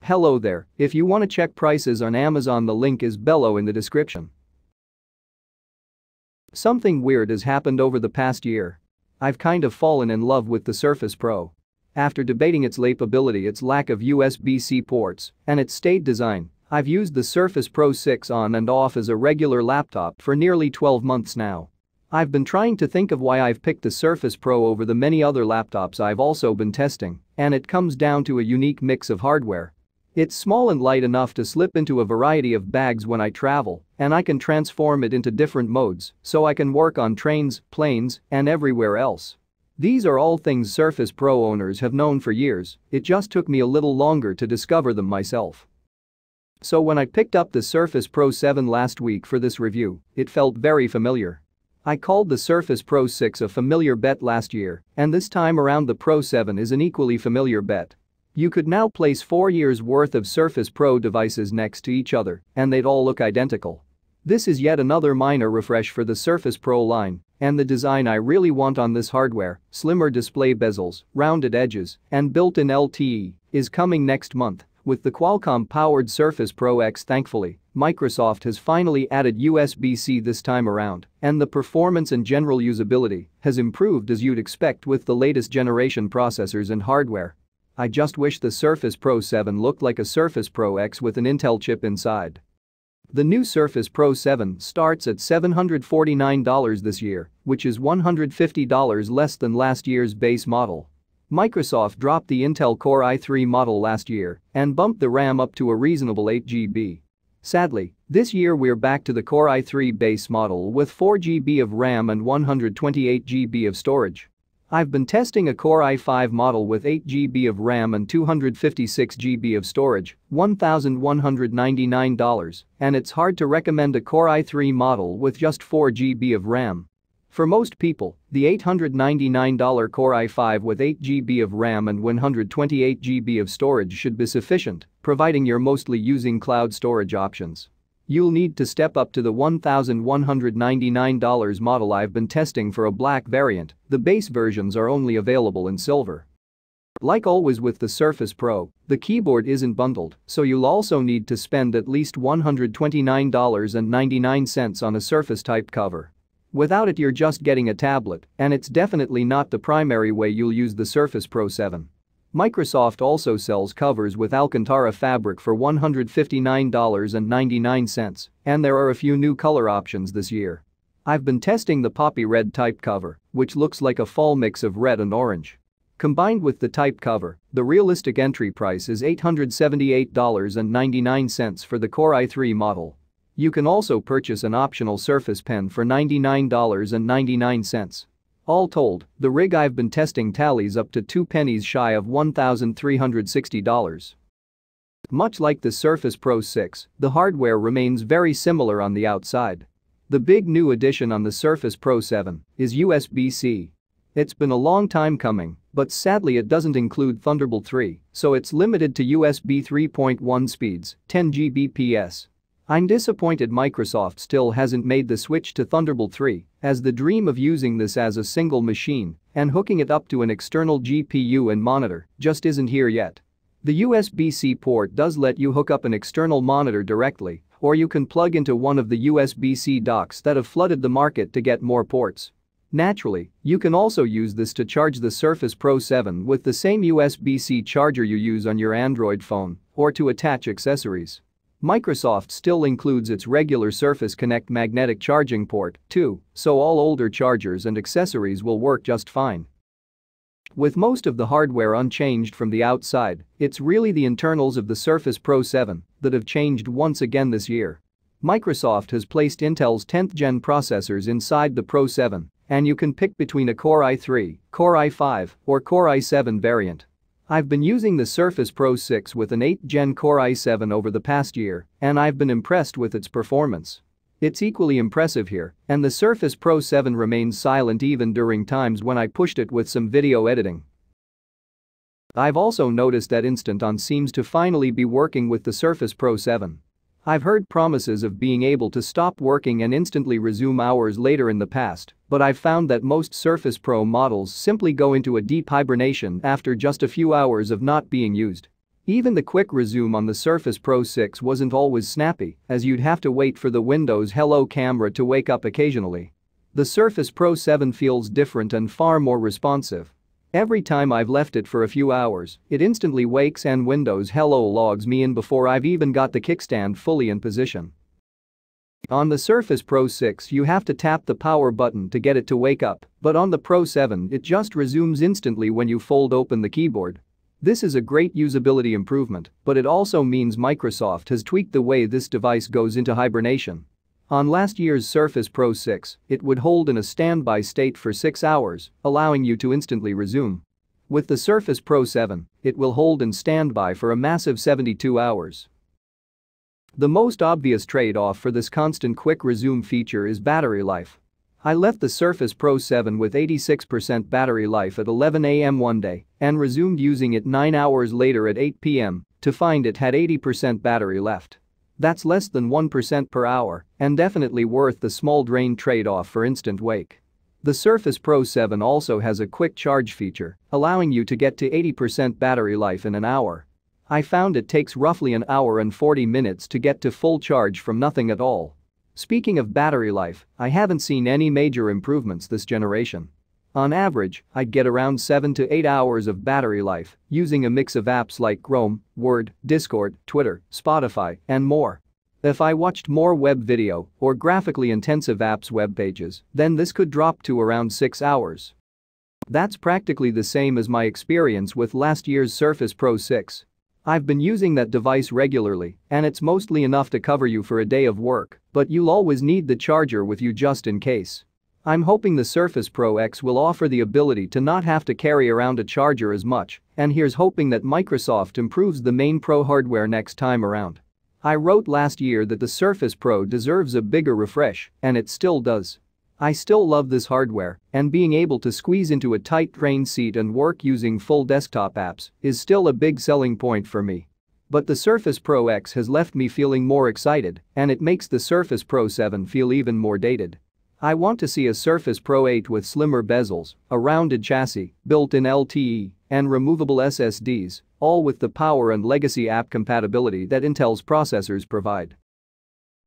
Hello there, if you want to check prices on Amazon, the link is below in the description. Something weird has happened over the past year. I've kind of fallen in love with the Surface Pro. After debating its lapability, its lack of USB-C ports, and its staid design, I've used the Surface Pro 6 on and off as a regular laptop for nearly 12 months now. I've been trying to think of why I've picked the Surface Pro over the many other laptops I've also been testing, and it comes down to a unique mix of hardware. It's small and light enough to slip into a variety of bags when I travel, and I can transform it into different modes so I can work on trains, planes, and everywhere else. These are all things Surface Pro owners have known for years, it just took me a little longer to discover them myself. So when I picked up the Surface Pro 7 last week for this review, it felt very familiar. I called the Surface Pro 6 a familiar bet last year, and this time around the Pro 7 is an equally familiar bet. You could now place 4 years' worth of Surface Pro devices next to each other, and they'd all look identical. This is yet another minor refresh for the Surface Pro line, and the design I really want on this hardware, slimmer display bezels, rounded edges, and built-in LTE, is coming next month. With the Qualcomm-powered Surface Pro X, thankfully, Microsoft has finally added USB-C this time around, and the performance and general usability has improved as you'd expect with the latest generation processors and hardware. I just wish the Surface Pro 7 looked like a Surface Pro X with an Intel chip inside. The new Surface Pro 7 starts at $749 this year, which is $150 less than last year's base model. Microsoft dropped the Intel Core i3 model last year and bumped the RAM up to a reasonable 8 GB. Sadly, this year we're back to the Core i3 base model with 4 GB of RAM and 128 GB of storage. I've been testing a Core i5 model with 8 GB of RAM and 256 GB of storage, $1,199, and it's hard to recommend a Core i3 model with just 4 GB of RAM. For most people, the $899 Core i5 with 8 GB of RAM and 128 GB of storage should be sufficient, providing you're mostly using cloud storage options. You'll need to step up to the $1,199 model I've been testing for a black variant. The base versions are only available in silver. Like always with the Surface Pro, the keyboard isn't bundled, so you'll also need to spend at least $129.99 on a Surface-type cover. Without it, you're just getting a tablet, and it's definitely not the primary way you'll use the Surface Pro 7. Microsoft also sells covers with Alcantara fabric for $159.99, and there are a few new color options this year. I've been testing the poppy red type cover, which looks like a fall mix of red and orange. Combined with the type cover, the realistic entry price is $878.99 for the Core i3 model. You can also purchase an optional Surface Pen for $99.99. All told, the rig I've been testing tallies up to 2 pennies shy of $1,360. Much like the Surface Pro 6, the hardware remains very similar on the outside. The big new addition on the Surface Pro 7 is USB-C. It's been a long time coming, but sadly it doesn't include Thunderbolt 3, so it's limited to USB 3.1 speeds, 10 Gbps. I'm disappointed Microsoft still hasn't made the switch to Thunderbolt 3, as the dream of using this as a single machine and hooking it up to an external GPU and monitor just isn't here yet. The USB-C port does let you hook up an external monitor directly, or you can plug into one of the USB-C docks that have flooded the market to get more ports. Naturally, you can also use this to charge the Surface Pro 7 with the same USB-C charger you use on your Android phone, or to attach accessories. Microsoft still includes its regular Surface Connect magnetic charging port, too, so all older chargers and accessories will work just fine. With most of the hardware unchanged from the outside, it's really the internals of the Surface Pro 7 that have changed once again this year. Microsoft has placed Intel's 10th gen processors inside the Pro 7, and you can pick between a Core i3, Core i5, or Core i7 variant. I've been using the Surface Pro 6 with an 8th gen Core i7 over the past year, and I've been impressed with its performance. It's equally impressive here, and the Surface Pro 7 remains silent even during times when I pushed it with some video editing. I've also noticed that Instant On seems to finally be working with the Surface Pro 7. I've heard promises of being able to stop working and instantly resume hours later in the past, but I've found that most Surface Pro models simply go into a deep hibernation after just a few hours of not being used. Even the quick resume on the Surface Pro 6 wasn't always snappy, as you'd have to wait for the Windows Hello camera to wake up occasionally. The Surface Pro 7 feels different and far more responsive. Every time I've left it for a few hours, it instantly wakes and Windows Hello logs me in before I've even got the kickstand fully in position. On the Surface Pro 6 you have to tap the power button to get it to wake up, but on the Pro 7 it just resumes instantly when you fold open the keyboard. This is a great usability improvement, but it also means Microsoft has tweaked the way this device goes into hibernation. On last year's Surface Pro 6, it would hold in a standby state for 6 hours, allowing you to instantly resume. With the Surface Pro 7, it will hold in standby for a massive 72 hours. The most obvious trade-off for this constant quick resume feature is battery life. I left the Surface Pro 7 with 86% battery life at 11 a.m. one day and resumed using it 9 hours later at 8 p.m. to find it had 80% battery left. That's less than 1% per hour and definitely worth the small drain trade-off for instant wake. The Surface Pro 7 also has a quick charge feature, allowing you to get to 80% battery life in an hour. I found it takes roughly an hour and 40 minutes to get to full charge from nothing at all. Speaking of battery life, I haven't seen any major improvements this generation. On average, I'd get around 7 to 8 hours of battery life using a mix of apps like Chrome, Word, Discord, Twitter, Spotify, and more. If I watched more web video or graphically intensive apps web pages, then this could drop to around 6 hours. That's practically the same as my experience with last year's Surface Pro 6. I've been using that device regularly, and it's mostly enough to cover you for a day of work, but you'll always need the charger with you just in case. I'm hoping the Surface Pro X will offer the ability to not have to carry around a charger as much, and here's hoping that Microsoft improves the main Pro hardware next time around. I wrote last year that the Surface Pro deserves a bigger refresh, and it still does. I still love this hardware, and being able to squeeze into a tight train seat and work using full desktop apps is still a big selling point for me. But the Surface Pro X has left me feeling more excited, and it makes the Surface Pro 7 feel even more dated. I want to see a Surface Pro 8 with slimmer bezels, a rounded chassis, built-in LTE, and removable SSDs, all with the power and legacy app compatibility that Intel's processors provide.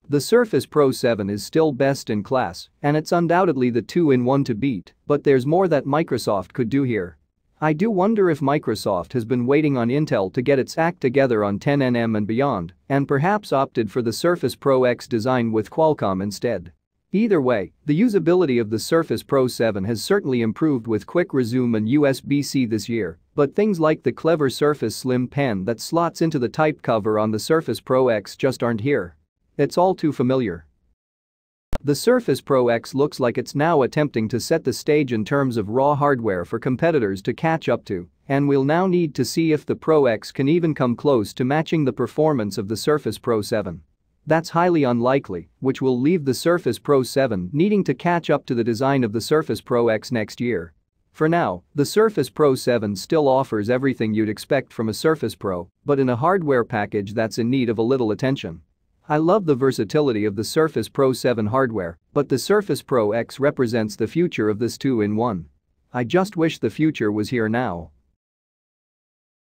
The Surface Pro 7 is still best in class, and it's undoubtedly the 2-in-1 to beat, but there's more that Microsoft could do here. I do wonder if Microsoft has been waiting on Intel to get its act together on 10nm and beyond, and perhaps opted for the Surface Pro X design with Qualcomm instead. Either way, the usability of the Surface Pro 7 has certainly improved with quick resume and USB-C this year, but things like the clever Surface Slim pen that slots into the type cover on the Surface Pro X just aren't here. It's all too familiar. The Surface Pro X looks like it's now attempting to set the stage in terms of raw hardware for competitors to catch up to, and we'll now need to see if the Pro X can even come close to matching the performance of the Surface Pro 7. That's highly unlikely, which will leave the Surface Pro 7 needing to catch up to the design of the Surface Pro X next year. For now, the Surface Pro 7 still offers everything you'd expect from a Surface Pro, but in a hardware package that's in need of a little attention. I love the versatility of the Surface Pro 7 hardware, but the Surface Pro X represents the future of this 2-in-1. I just wish the future was here now.